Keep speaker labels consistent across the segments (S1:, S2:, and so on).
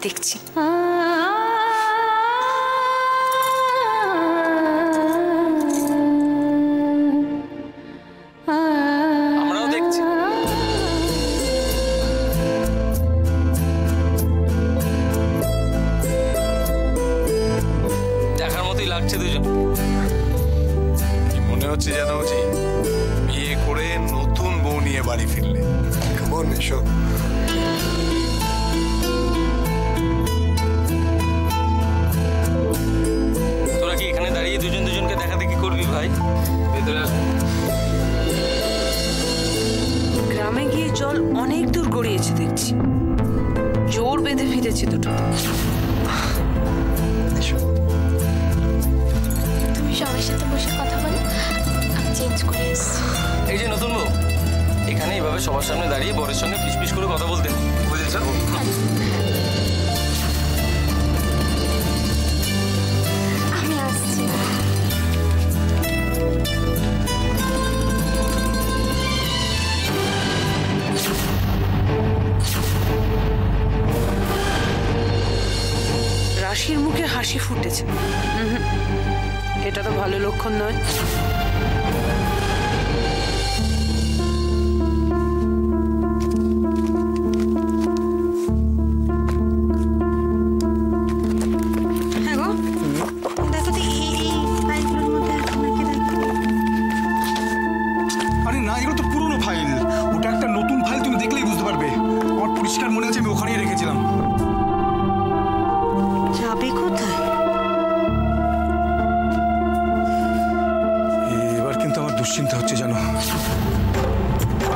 S1: দেখছি।
S2: আমরাও দেখছি। দেখার মতোই লাগছে দুজন।
S3: কি মনে হচ্ছে জানো জি, বিয়ে করে নতুন বউ নিয়ে বাড়ি ফিরলে। কেমন এসো।
S2: তোরা কি এখানে দাঁড়িয়ে দুজন দুজনকে দেখা দেখি করবি ভাই? ভেতরে আস।
S1: গ্রামে গিয়ে জল অনেক দূর গড়িয়েছে দেখছি, জোর বেঁধে ফিরেছে দুটো।
S4: তুমি সবার সাথে বসে কথা বলো, আমি চেঞ্জ করে এসেছি।
S2: এই যে নতুন বউ, এখানে এইভাবে সবার সামনে দাঁড়িয়ে বরের সঙ্গে ফিসফিস করে কথা বলতে, বুঝেছ?
S4: আমি আসছি।
S1: রাশির মুখে হাসি ফুটেছে, এটা তো ভালো লক্ষণ নয়।
S5: আরে না, এগুলো তো পুরনো ফাইল, ওটা একটা নতুন ফাইল, তুমি দেখলেই বুঝতে পারবে। আমার পরিষ্কার মনে আছে আমি ওখানেই রেখেছিলাম।
S1: যাবে কোথায়?
S5: এবার কিন্তু আমার দুশ্চিন্তা হচ্ছে জানো,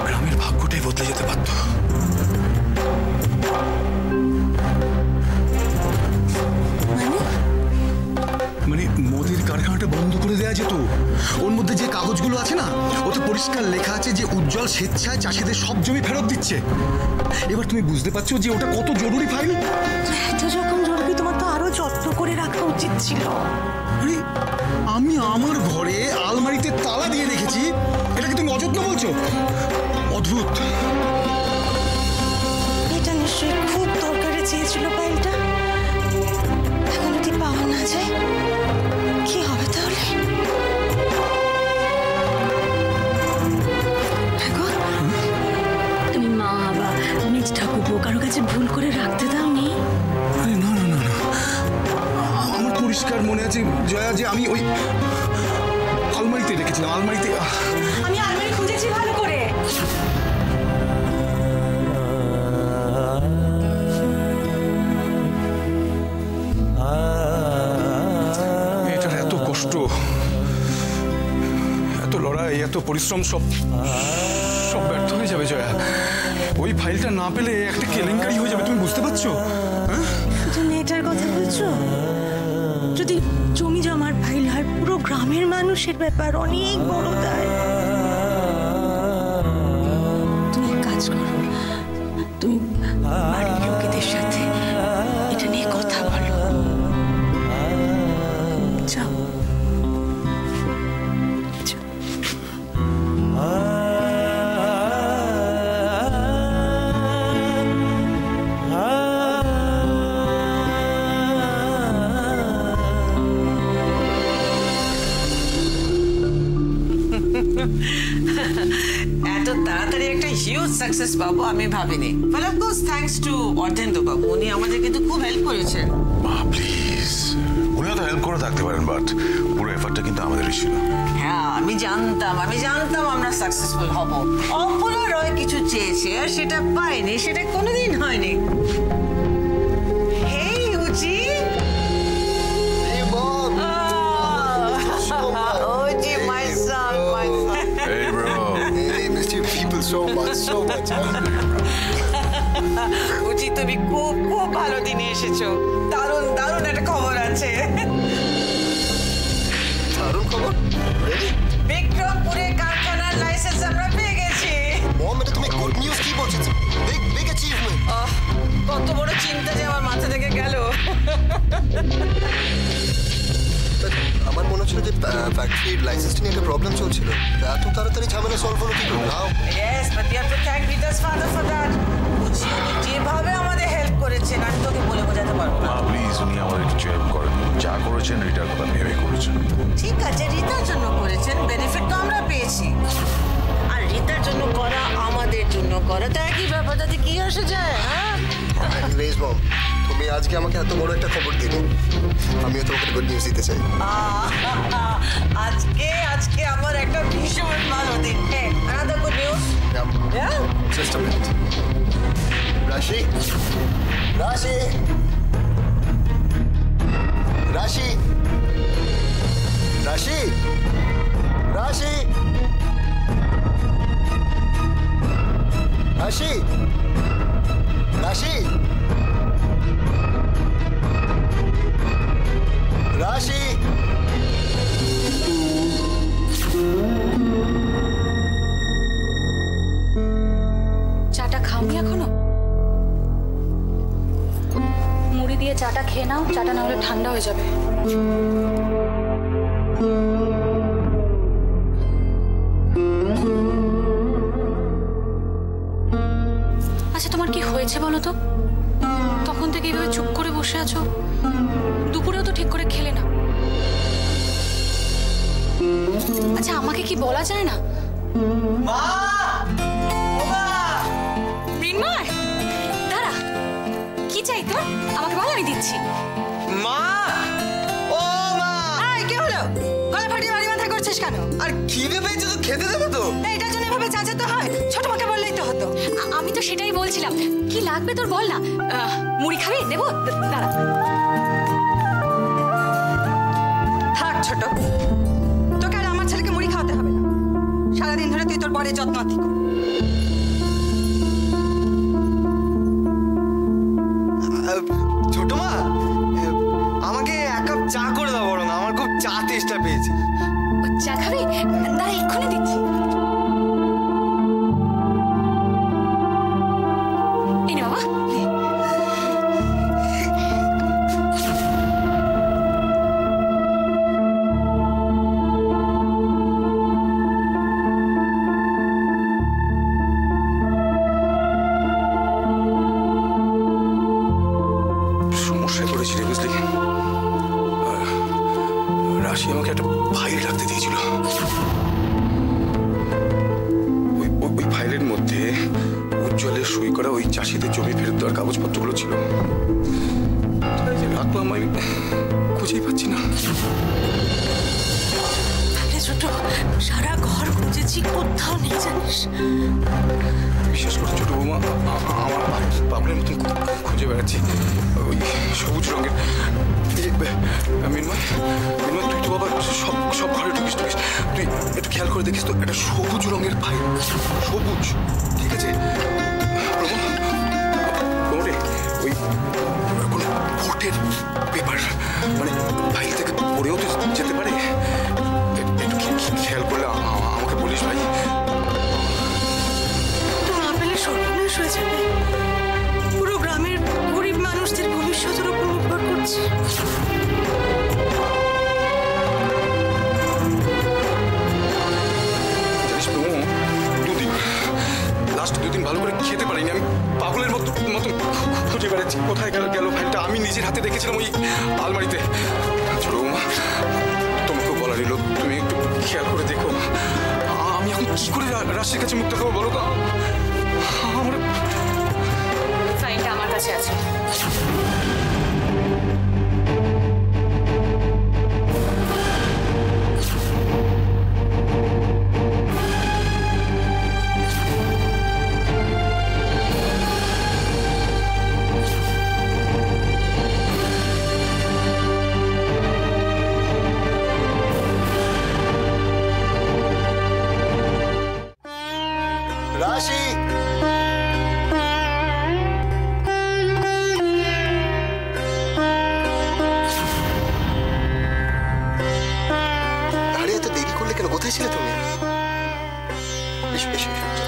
S5: গ্রামের ভাগ্যটাই বদলে যেতে পারত। মানে মোদির কারখানাটা বন্ধ করে দেওয়া যেত। ওর মধ্যে যে কাগজগুলো আছে না, ওতে পরিষ্কার লেখা আছে যে উজ্জ্বল স্বেচ্ছায় চাষিদের সব জমি ফেরত দিচ্ছে। এবার তুমি বুঝতে পারছো যে ওটা কত জরুরি ফাইল।
S1: এত যখন জরুরি, তোমার তো আরো যত্ন করে রাখা উচিত ছিল।
S5: আরে আমি আমার ঘরে আলমারিতে তালা দিয়ে রেখেছি, এটাকে তুমি অযত্ন বলছো? অদ্ভুত।
S1: এটা নিশ্চয়ই খুব দরকারে চেয়েছিল ফাইলটা। এখন যদি পাওয়া না যায় কি হবে তাহলে?
S4: তুমি মা বা মেজ ঠাকুরপো কারো কাছে ভুল করে রাখতে দাওনি?
S5: আরে না না না না, আমার পরিষ্কার মনে আছে জয়া যে আমি ওই আলমারিতে রেখেছিলাম। আলমারিতে
S1: আমি আলমারি খুঁজেছি ভালো করে।
S5: এটার এত কষ্ট, এত লড়াই, এত পরিশ্রম সব সব ব্যর্থ হয়ে যাবে জয়া। ওই ফাইলটা না পেলে একটা কেলেঙ্কারি হয়ে যাবে, তুমি বুঝতে পারছো? হ্যাঁ,
S1: শুধু মেয়েটার কথা বলছো? যদি জমি জমার ফাইল হয়, পুরো গ্রামের মানুষের ব্যাপার, অনেক বড় দায়। তুমি এক কাজ করো, তুমি বাড়ির লোকেদের সাথে এটা নিয়ে কথা বলো। যাও।
S6: এত তাড়াতাড়ি একটা হিউজ সাকসেস পাবো আমি ভাবিনি। But of course thanks to Ardhendu বাবু, উনি আমাদের কিন্তু খুব হেল্প করেছেন।
S3: প্লিজ, উনি তো হেল্প করে থাকতে পারেন, বাট পুরো এফর্টটা কিন্তু আমাদেরই ছিল।
S6: হ্যাঁ, আমি জানতাম আমরা সাকসেসফুল হব। অপরা রয় কিছু চেয়েছে আর সেটা পাইনি, সেটা কোনোদিন হয়নি। হেই উজি, Oji, my son.
S3: Hey bro.
S7: Hey, missed you people so much.
S6: উজি, তুমি খুব ভালো দিনে এসেছো। দারুণ একটা খবর আছে।
S7: দারুণ খবর?
S6: বিক্রমপুরে কারখানার লাইসেন্স আমরা পেয়ে গেছি।
S7: মম, এটা তুমি গুড নিউজ কি বলছো? Big achievement.
S6: কত বড় চিন্তা যে আমার মাথা থেকে গেল।
S7: আমার মনে হচ্ছিল যে ফ্যাক্টরির লাইসেন্সটা নিয়ে একটা প্রবলেম চলছিল। এত তাড়াতাড়ি ঝামেলা সলভ হলো কি করে? নাও।
S6: Yes, but we have to thank Rita's father for that. উনি যেভাবে আমাদের হেল্প করেছে করেছেন আমি তোকে বলে বোঝাতে পারবো না।
S8: প্লিজ উনি আমাদের কিছু হেল্প করেন, যা করেছেন রিটার কথা ভেবে করেছেন।
S6: ঠিক আছে, রিতার জন্য করেছেন, বেনিফিট তো আমরা পেয়েছি। আর রিতার জন্য করা আমাদের জন্য করা তো একই ব্যাপার, তাতে কি আসে যায়? হ্যাঁ
S7: এনিওয়েজ মম, তুমি আজকে আমাকে এত বড় একটা খবর দিলে, আমিও তোমাকে গুড নিউজ দিতে চাই।
S6: আজকে আমার একটা ভীষণ ভালো দিন। Another good news.
S7: Just a minute. রাশি, রাশি, রাশি, রাশি, রাশি, রাশি, রাশি, রাশি।
S9: চাটা খাওনি এখনো? মুড়ি দিয়ে চাটা খেয়ে নাও, চাটা না হলে ঠান্ডা হয়ে যাবে। আচ্ছা তোমার কি হয়েছে বলো তো? তখন থেকে এইভাবে চুপ করে বসে আছো, দুপুরেও তো ঠিক করে খেলে না। আচ্ছা আমাকে কি বলা যায় না? মৃন্ময় দাঁড়া, কি চাই তোর? আমাকে বল, আমি দিচ্ছি।
S2: মা, ও মা,
S1: এই কি হলো? গলা ফাটিয়ে বাড়ি মাথা করছিস কেন?
S2: আর খিদে পেয়েছে তো খেতে দেবে তো?
S1: এইটার জন্য এভাবে চাচাতে হয়? ছোট মাকে বললেই তো হতো।
S9: আমি তো সেটাই বলছিলাম, কি লাগবে তোর বল না। মুড়ি খাবি? দেবো? দাঁড়া।
S1: থাক ছোট, তোকে আর আমার ছেলেকে মুড়ি খাওয়াতে হবে না। সারাদিন ধরে তুই তোর বরের যত্নার্থী কর।
S2: ছোট মা, আমাকে এক কাপ চা করে দাও বরং, আমার খুব চা তেষ্টা পেয়েছে।
S9: চা খাবি? দাঁড়া এক্ষুনি দিচ্ছি। এই নে বাবা।
S5: সমস্যায় পড়েছি রে, বুঝলি? রাশি আমাকে একটা ফাইল রাখতে দিয়েছিল। ওই ফাইলের মধ্যে উজ্জ্বলের সই করা ওই চাষিদের জমি ফেরত দেওয়ার কাগজপত্রগুলো ছিল। রাখলাম, আমি খুঁজেই পাচ্ছি না।
S1: ছোট, সারা ঘর খুঁজেছি, কোথাও নেই জানিস।
S5: বিশেষ করে ছোট বৌমা, আমার বাবলের মতন খুঁজে বেড়াচ্ছি ওই সবুজ রঙের। মিনময়, তুই তো বাবা সব ঘরে ঢুকিস, তুই একটু খেয়াল করে দেখিস তো, একটা সবুজ রঙের ফাইল। সবুজ, ঠিক আছে? ওই কোনো ভোটের পেপার, মানে ফাইল থেকে পড়েও তো যেতে পারে। একটু খেয়াল করলে আমাকে বলিস ভাই।
S1: না পেলে সর্বনাশ হয়ে যাবে। পুরো গ্রামের গরিব মানুষদের ভবিষ্যতের উপর নির্ভর করছে।
S5: জানিস তো, লাস্ট দুদিন ভালো করে খেতে পারিনি। আমি পাগলের মতো খুঁজে বেড়াচ্ছি কোথায় গেল ফাইলটা। আমি নিজের হাতে দেখেছিলাম ওই আলমারিতে। ছোট বৌমা, তোমাকে বলার এলো, তুমি একটু খেয়াল করে দেখো। আমি এখন কি করে রাশির কাছে মুক্ত খাবো বলো তো? আমার
S9: ফাইলটা আমার কাছে আছে।
S7: রাশি, আরে এত দেরি করলে কেন? কোথায় ছিলে তুমি? এসো, এসো, এসো।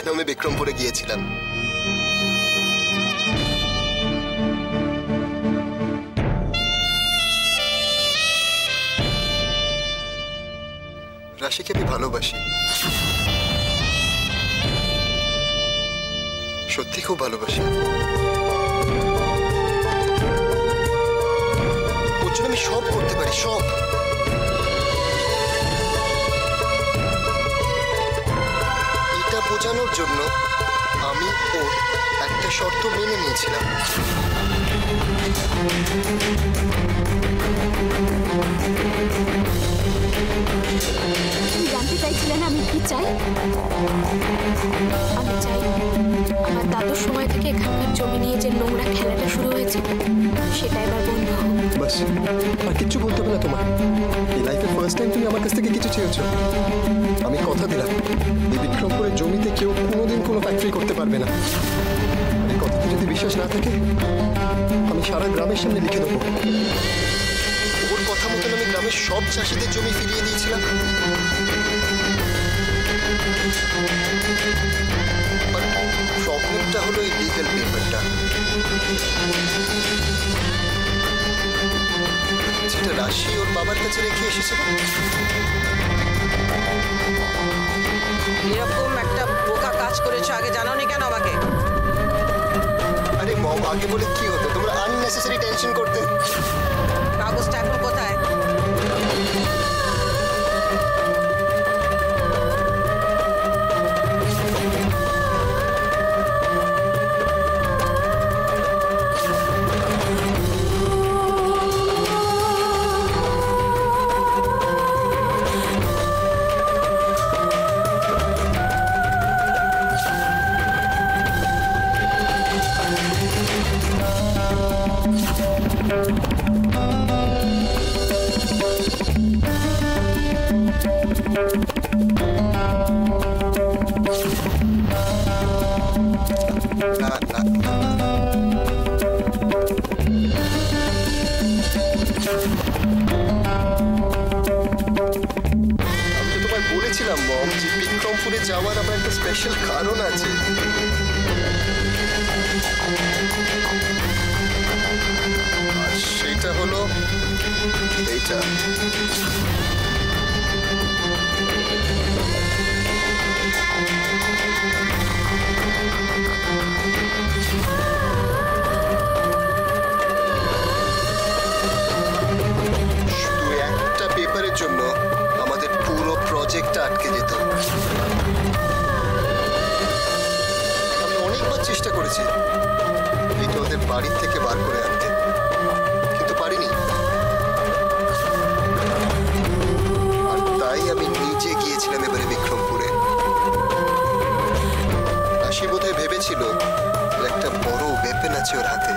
S7: কেন আমি বিক্রমপুরে গিয়েছিলাম। রাশিকে আমি ভালোবাসি, সত্যি খুব ভালোবাসি। ওর জন্য আমি সব করতে পারি, সব। এটা বোঝানোর জন্য আমি ওর একটা শর্ত মেনে নিয়েছিলাম।
S4: জানতে চাইছিলেন আমি কি চাই? আমি চাই আমার দাদুর সময় থেকে এখানকার জমি নিয়ে যে নোংরা খেলাটা শুরু হয়েছে সেটা এবার বন্ধ হোক।
S7: বাস, আর কিচ্ছু বলতে হবে না তোমার। এই লাইফে ফার্স্ট টাইম তুমি আমার কাছ থেকে কিছু চেয়েছো। আমি কথা দিলাম এই বিক্রমপুরের জমিতে কেউ কোনোদিন কোনো ফ্যাক্টরি করতে পারবে না। এই কথাতে যদি বিশ্বাস না থাকে আমি সারা গ্রামের সামনে লিখে দেবো। ওর কথা মতন আমি গ্রামের সব চাষিদের জমি ফিরিয়ে দিয়েছিলাম। প্রবলেমটা হলো এই লিগ্যাল পেপারটা, যেটা রাশি ওর বাবার কাছে রেখে এসেছিল।
S6: এরকম একটা বোকা কাজ করেছো আগে জানোনি কেন আমাকে?
S7: আরে মম, আগে বলে কি হতো, তোমরা আননেসেসারি টেনশন করতে।
S6: কাগজটা এখন কোথায়?
S7: বলেছিলাম মম যে বিক্রমপুরে যাওয়ার আমার একটা স্পেশাল কারণ আছে। আর সেটা হলো এইটা। শুধু একটা পেপারের জন্য আমাদের পুরো প্রজেক্টটা আটকে যেত। আমি অনেকবার চেষ্টা করেছি এটা ওদের বাড়ির থেকে বার করে আনতে, কিন্তু পারিনি। আর তাই আমি নিজে গিয়েছিলাম এবারে বিক্রমপুরে। রাশি বোধহয় ভেবেছিল একটা বড় ওয়েপেন আছে ওর হাতে।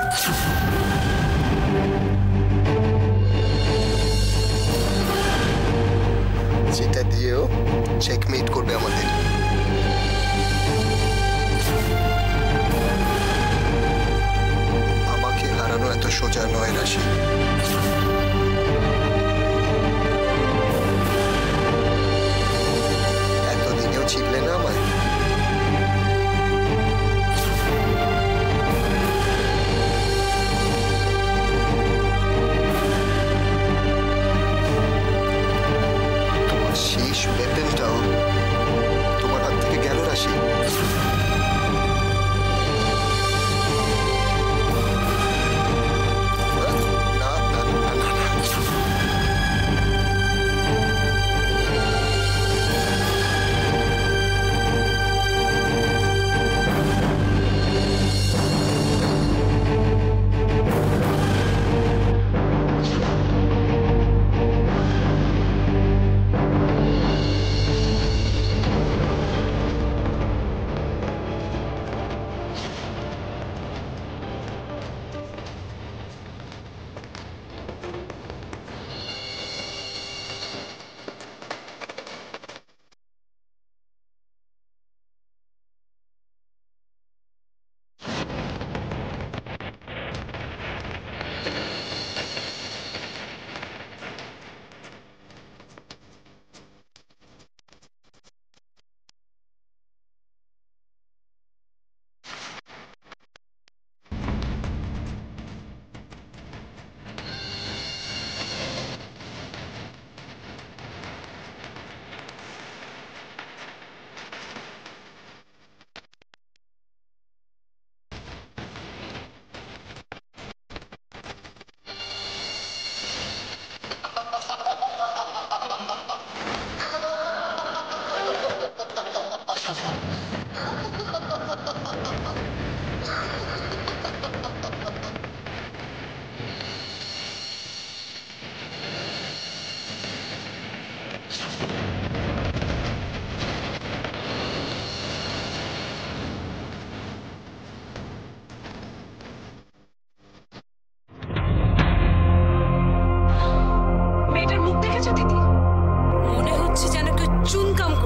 S7: যেটা দিয়েও চেকমেট করবে আমাদের। আমাকে হারানো এত সোজা নয় রাশি। এতদিনেও চিনলে না আমায়। শেষ ওয়েপেনটাও তোমার হাত থেকে গেল রাশি। না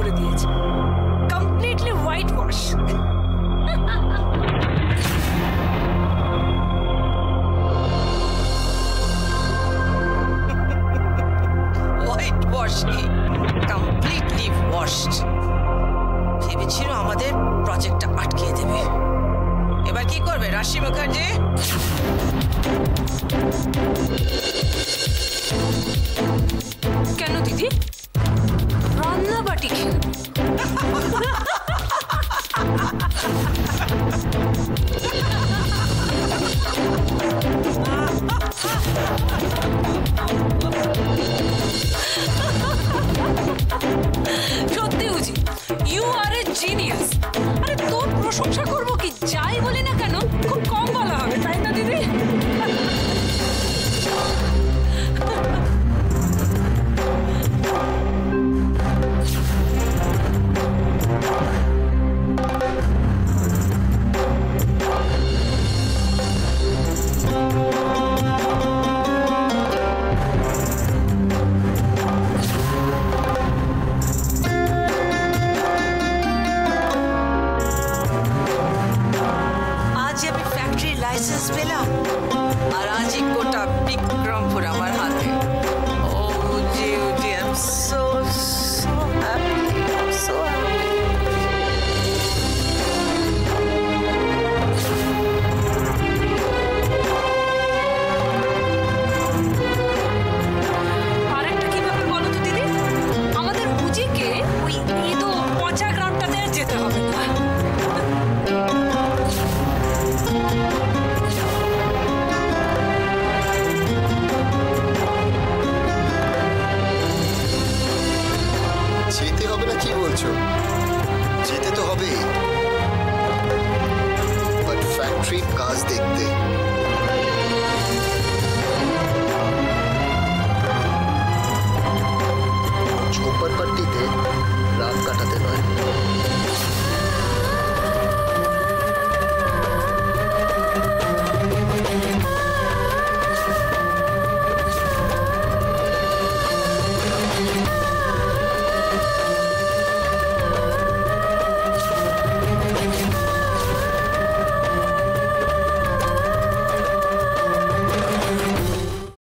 S1: করে দিয়েছে, completely white wash.
S6: White wash completely washed. ভেবেছিল আমাদের প্রজেক্টটা আটকিয়ে দেবে। এবার কি করবে রাশি মুখার্জি?
S1: কেন দিদি, রান্না বাটি খেলবে?